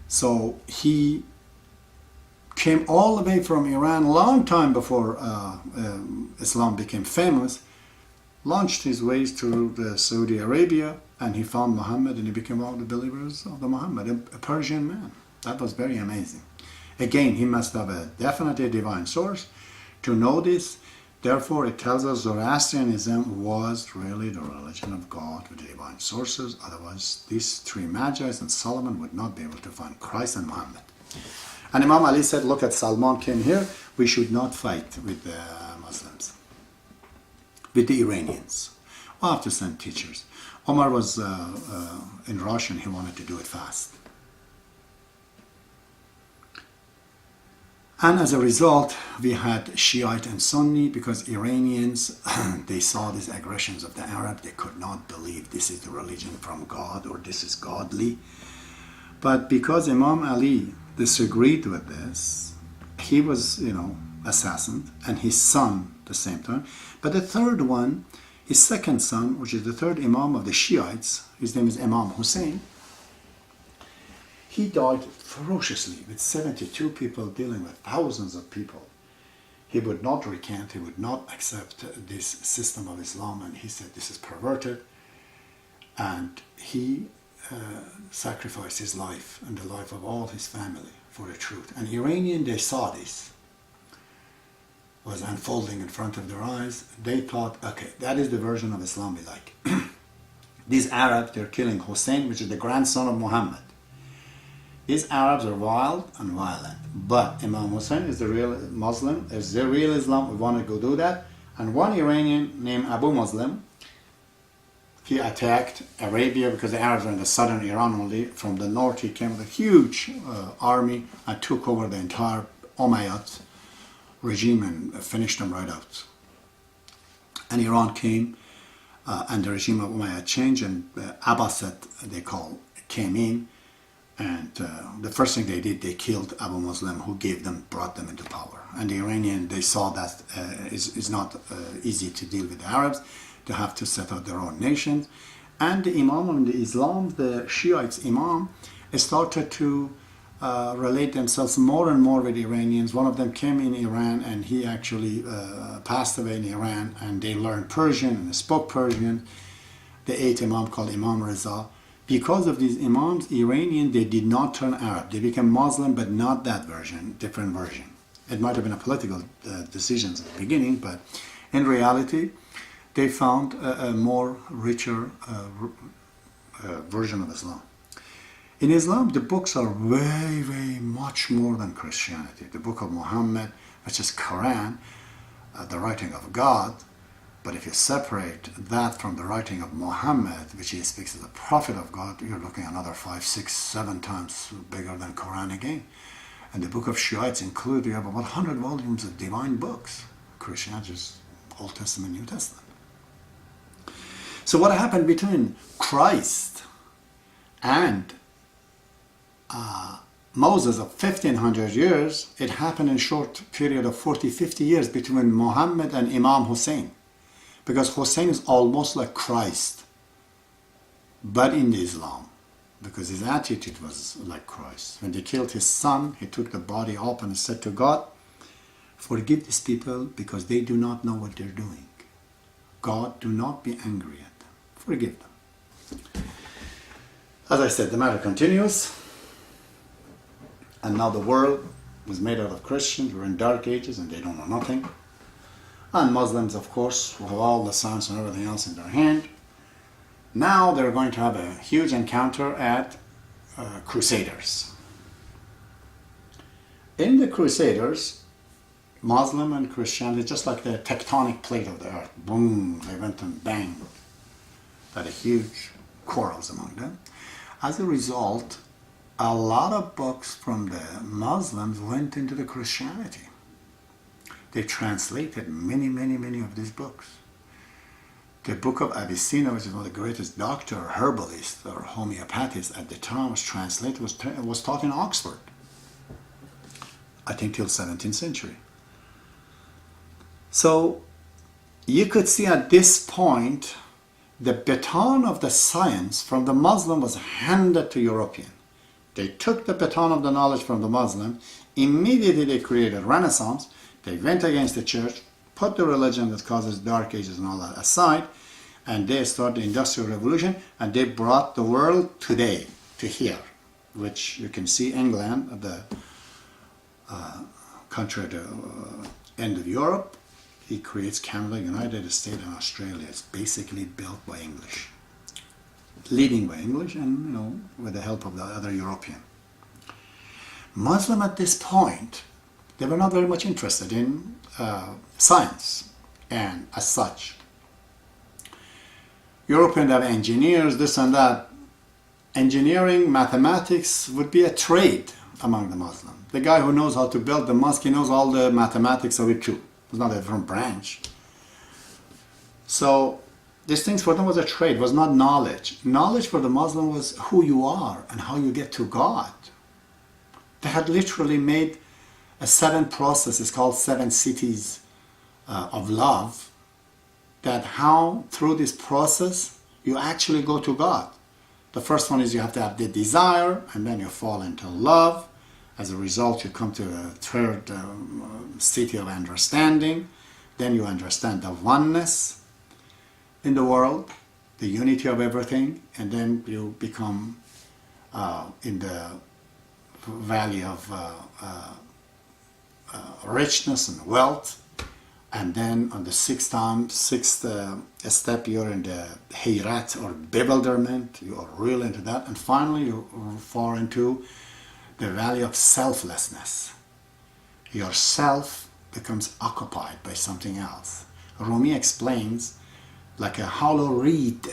So he came all the way from Iran a long time before Islam became famous, launched his ways to Saudi Arabia, and he found Muhammad, and he became one of the believers of the Muhammad, a Persian man. That was very amazing. Again, he must have a definitely divine source to know this. Therefore, it tells us Zoroastrianism was really the religion of God with the divine sources. Otherwise, these three Magi's and Solomon would not be able to find Christ and Muhammad. And Imam Ali said, look at Salman came here, we should not fight with the Muslims, with the Iranians. We'll have to send teachers. Omar was in rush and he wanted to do it fast. And as a result, we had Shiite and Sunni, because Iranians, they saw these aggressions of the Arab. They could not believe this is the religion from God or this is godly. But because Imam Ali disagreed with this, he was, assassinated, and his son at the same time. But the third one, his second son, which is the third Imam of the Shiites, his name is Imam Hussein, he died ferociously with 72 people dealing with thousands of people. He would not recant, he would not accept this system of Islam, and he said this is perverted. And he sacrificed his life and the life of all his family for the truth. And Iranian, they saw this was unfolding in front of their eyes. They thought, okay, that is the version of Islam we like. These Arabs, they're killing Hussein, which is the grandson of Muhammad. These Arabs are wild and violent, but Imam Hussein is the real Muslim, is the real Islam. We want to go do that. And one Iranian named Abu Muslim, he attacked Arabia, because the Arabs are in the southern Iran only. From the north, he came with a huge army and took over the entire Umayyad regime and finished them right out. And Iran came, and the regime of Umayyad changed, and Abbasid, they call, came in. And the first thing they did, they killed Abu Muslim, who brought them into power. And the Iranian, they saw that it's not easy to deal with the Arabs. They have to set up their own nation. And the Imam in the Islam, the Shiites Imam, started to relate themselves more and more with Iranians. One of them came in Iran, and he actually passed away in Iran, and they learned Persian and spoke Persian. The eighth Imam, called Imam Reza. Because of these Imams, Iranian, they did not turn Arab. They became Muslim, but not that version, different version. It might have been a political decisions at the beginning, but in reality, they found a more richer version of Islam. In Islam, the books are very, very much more than Christianity. The book of Muhammad, which is Quran, the writing of God. But if you separate that from the writing of Muhammad, which he speaks as a prophet of God, you're looking at another 5, 6, 7 times bigger than Quran again. And the book of Shiites include, you have about 100 volumes of divine books. Christianity is Old Testament, New Testament. So what happened between Christ and Moses of 1500 years, it happened in a short period of 40, 50 years between Muhammad and Imam Hussein. Because Hussein is almost like Christ, but in Islam, because his attitude was like Christ. When they killed his son, he took the body up and said to God, forgive these people because they do not know what they're doing. God, do not be angry at them. Forgive them. As I said, the matter continues. And now the world was made out of Christians. We're in dark ages and they don't know nothing. And Muslims, of course, who have all the science and everything else in their hand. Now they're going to have a huge encounter at Crusaders. In the Crusaders, Muslim and Christianity, just like the tectonic plate of the earth, boom, they went and banged. Had a huge quarrels among them. As a result, a lot of books from the Muslims went into the Christianity. They translated many, many, many of these books. The book of Avicenna, which is one of the greatest doctor, herbalist, or homeopathist at the time, was translated, was taught in Oxford, I think till 17th century. So you could see at this point, the baton of the science from the Muslim was handed to European. They took the baton of the knowledge from the Muslim. Immediately they created Renaissance. They went against the church, put the religion that causes dark ages and all that aside, and they started the Industrial Revolution, and they brought the world today to here, which you can see England, the country at the end of Europe. He creates Canada, United States, and Australia. It's basically built by English, leading by English, and with the help of the other European. Muslim at this point, they were not very much interested in science, and as such, Europeans have engineers, this and that. Engineering, mathematics would be a trade among the Muslims. The guy who knows how to build the mosque, he knows all the mathematics of it too. It's not a different branch. So these things for them was a trade, was not knowledge. Knowledge for the Muslim was who you are and how you get to God. They had literally made a 7 process, it's called 7 cities of love, that how through this process you actually go to God. The first one is you have to have the desire, and then you fall into love. As a result, you come to a third city of understanding. Then you understand the oneness in the world, the unity of everything, and then you become in the valley of richness and wealth. And then on the sixth step, you're in the hayrat or bewilderment. You are real into that. And finally, you fall into the valley of selflessness. Your self becomes occupied by something else. Rumi explains, like a hollow reed,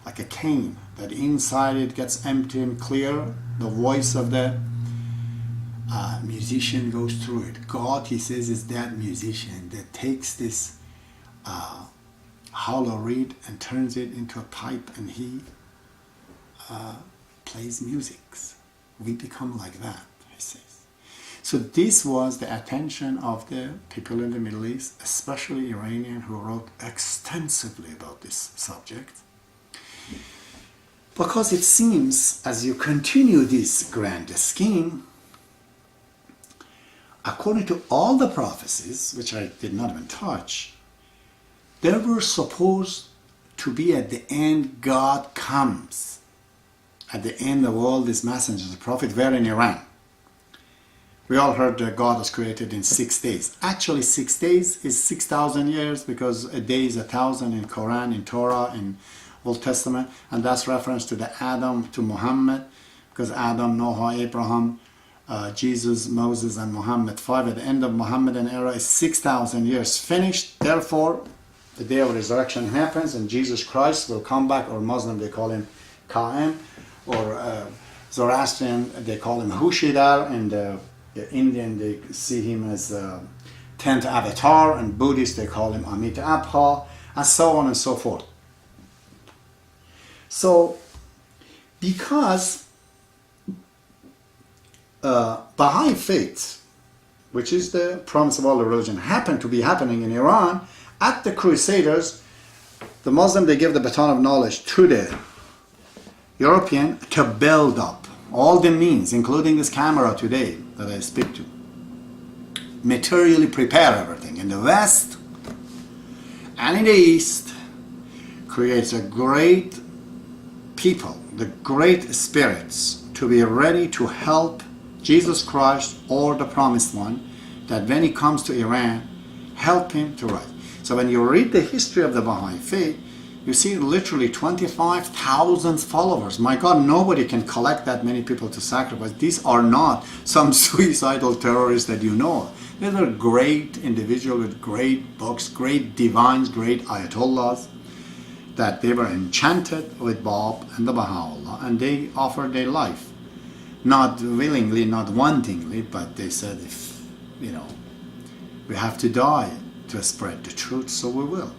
like a cane, that inside it gets empty and clear. The voice of the musician goes through it. God, he says, is that musician that takes this hollow reed and turns it into a pipe, and he plays music. We become like that, he says. So this was the attention of the people in the Middle East, especially Iranian, who wrote extensively about this subject. Because it seems, as you continue this grand scheme, according to all the prophecies, which I did not even touch, there were supposed to be at the end, God comes. At the end of all these messengers, the prophet were in Iran. We all heard that God was created in 6 days. Actually, 6 days is 6,000 years, because a day is 1,000 in Quran, in Torah, in Old Testament, and that's reference to the Adam, to Muhammad, because Adam, Noah, Abraham, Jesus, Moses, and Muhammad, 5 at the end of Muhammadan era is 6,000 years finished. Therefore, the day of resurrection happens, and Jesus Christ will come back, or Muslim they call him Qa'im, or Zoroastrian they call him Hushidar, and the Indian they see him as 10th avatar, and Buddhist they call him Amitabha, and so on and so forth. So, because Baha'i faith, which is the promise of all the religion, happened to be happening in Iran, at the Crusaders, the Muslim, they give the baton of knowledge to the European to build up all the means, including this camera today that I speak to, materially prepare everything in the West and in the East, creates a great people, the great spirits, to be ready to help Jesus Christ or the Promised One, that when he comes to Iran, help him to rise. So when you read the history of the Baha'i faith, you see literally 25,000 followers. My God, nobody can collect that many people to sacrifice. These are not some suicidal terrorists that you know. These are great individuals with great books, great divines, great ayatollahs, that they were enchanted with Bab and the Baha'u'llah, and they offered their life. Not willingly, not wantingly, but they said, if, we have to die to spread the truth, so we will.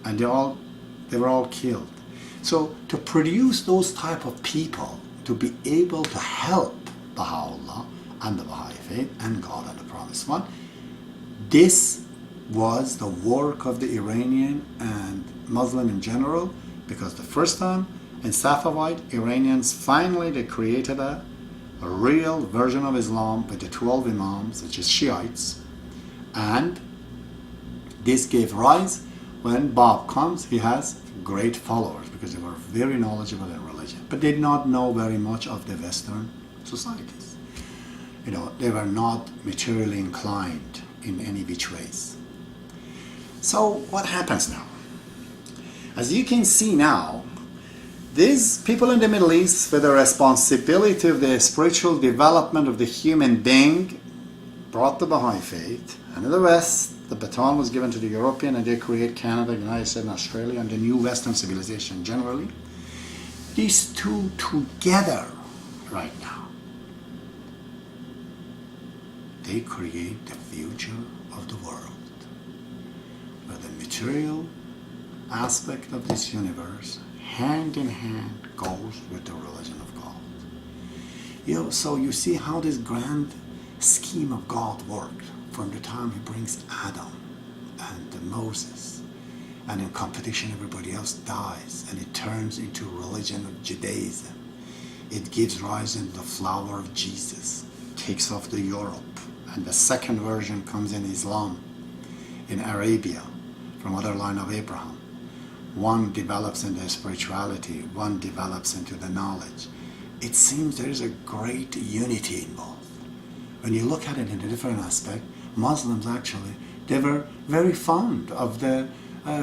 And they were all killed. So to produce those type of people, to be able to help Baha'u'llah and the Baha'i faith and God and the Promised One, this was the work of the Iranian and Muslim in general, because the first time In Safavid, Iranians finally they created a real version of Islam with the 12 Imams, which is Shiites. And this gave rise, when Bab comes, he has great followers because they were very knowledgeable in religion, but they did not know very much of the Western societies. You know, they were not materially inclined in any which ways. So what happens now? As you can see now, these people in the Middle East, with the responsibility of the spiritual development of the human being, brought the Baha'i faith, and in the West, the baton was given to the European, and they create Canada, United States, and Australia, and the new Western civilization generally. These two together right now, they create the future of the world, where the material aspect of this universe hand in hand goes with the religion of God. So you see how this grand scheme of God worked from the time he brings Adam and Moses, and in competition everybody else dies, and it turns into religion of Judaism. It gives rise to the flower of Jesus, takes off to Europe, and the second version comes in Islam, in Arabia, from other line of Abraham. One develops into spirituality, one develops into the knowledge. It seems there is a great unity involved. When you look at it in a different aspect, Muslims actually, they were very fond of the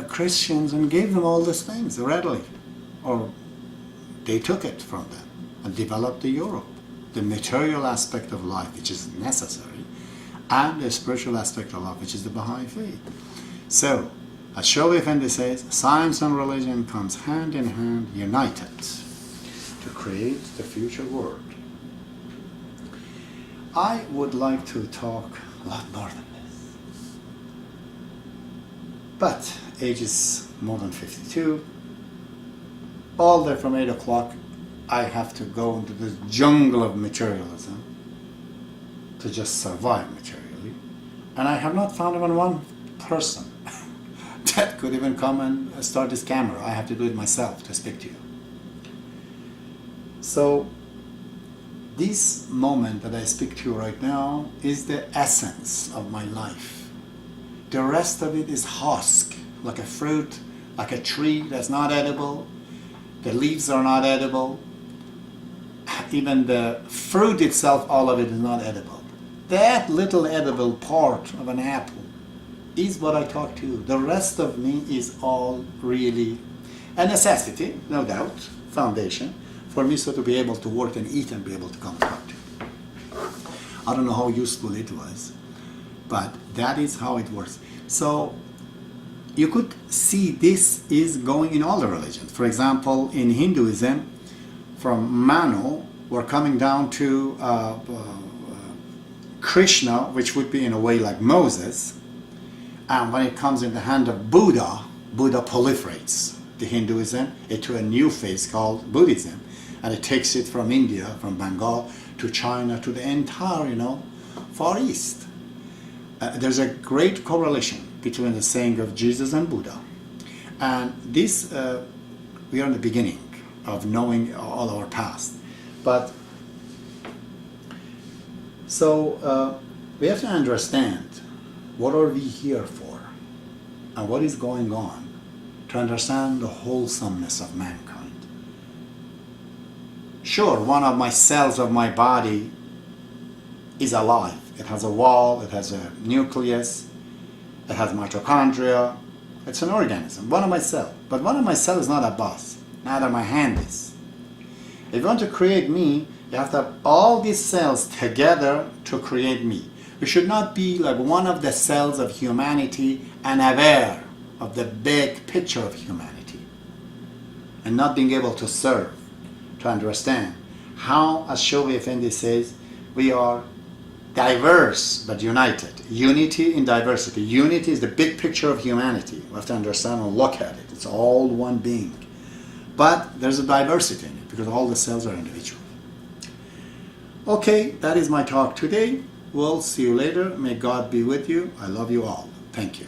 Christians and gave them all these things readily. Or they took it from them and developed the Europe, the material aspect of life, which is necessary, and the spiritual aspect of life, which is the Baha'i faith. So, as Shoaib Effendi says, science and religion comes hand in hand, united, to create the future world. I would like to talk a lot more than this. But age is more than 52. All day from 8 o'clock, I have to go into this jungle of materialism to just survive materially. And I have not found even one person that could even come and start this camera. I have to do it myself to speak to you. So this moment that I speak to you right now is the essence of my life. The rest of it is husk, like a fruit, like a tree that's not edible. The leaves are not edible. Even the fruit itself, all of it is not edible. That little edible part of an apple is what I talk to you. The rest of me is all really a necessity, no doubt, foundation, for me so to be able to work and eat and be able to come talk to you. I don't know how useful it was, but that is how it works. So you could see this is going in all the religions. For example, in Hinduism, from Manu, we're coming down to Krishna, which would be in a way like Moses. And when it comes in the hand of Buddha, Buddha proliferates the Hinduism into a new phase called Buddhism. And it takes it from India, from Bengal, to China, to the entire, Far East. There's a great correlation between the saying of Jesus and Buddha. And this, we are in the beginning of knowing all our past. But, so we have to understand what are we here for and what is going on to understand the wholesomeness of mankind. Sure, one of my cells of my body is alive. It has a wall, it has a nucleus, it has mitochondria. It's an organism, one of my cells. But one of my cells is not a boss, neither my hand is. If you want to create me, you have to have all these cells together to create me. We should not be like one of the cells of humanity and aware of the big picture of humanity and not being able to serve, to understand how, as Shoaib Effendi says, we are diverse but united. Unity in diversity. Unity is the big picture of humanity. We have to understand and look at it. It's all one being. But there's a diversity in it because all the cells are individual. Okay, that is my talk today. We'll see you later. May God be with you. I love you all. Thank you.